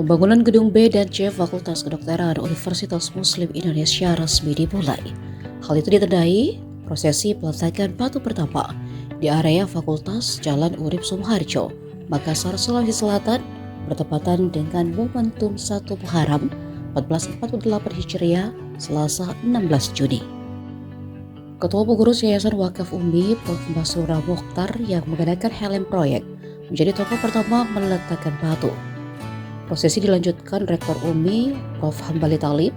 Pembangunan gedung B dan C Fakultas Kedokteran Universitas Muslim Indonesia resmi dimulai. Hal itu ditandai prosesi peletakan batu pertama di area Fakultas Jalan Urip Sumoharjo, Makassar, Sulawesi Selatan, bertepatan dengan momentum 1 Muharram 1448 Hijriah, Selasa 16 Juni. Ketua Pengurus Yayasan Wakaf Umi, Prof. Basura Mokhtar, yang mengenakan helm proyek, menjadi tokoh pertama meletakkan batu. Prosesi dilanjutkan Rektor Umi, Prof. Hambali Talib,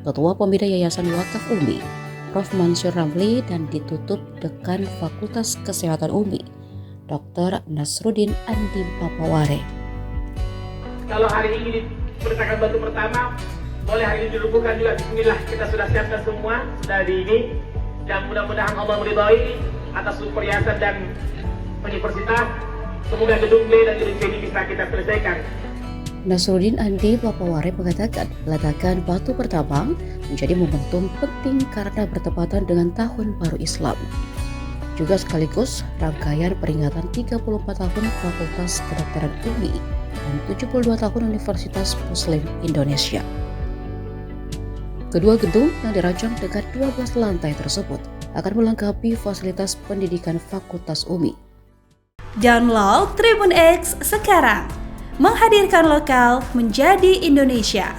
Ketua Pembina Yayasan Wakaf Umi, Prof. Mansur Ramli, dan ditutup Dekan Fakultas Kesehatan Umi, Dr. Nasruddin Andi Papaware. Kalau hari ini diletakkan batu pertama, boleh hari ini dilubuhkan juga. Bismillah, kita sudah siapkan semua, sudah di ini. Dan mudah-mudahan Allah meridhai atas perhiasan dan universitas. Semoga gedung B dan gedung C ini bisa kita selesaikan. Nasruddin Andi Papaware mengatakan peletakan batu pertama menjadi momentum penting karena bertepatan dengan Tahun Baru Islam. Juga sekaligus rangkaian peringatan 34 tahun Fakultas Kedokteran UMI dan 72 tahun Universitas Muslim Indonesia. Kedua gedung yang dirancang dengan 12 lantai tersebut akan melengkapi fasilitas pendidikan Fakultas UMI. Download Tribun X sekarang, menghadirkan lokal menjadi Indonesia.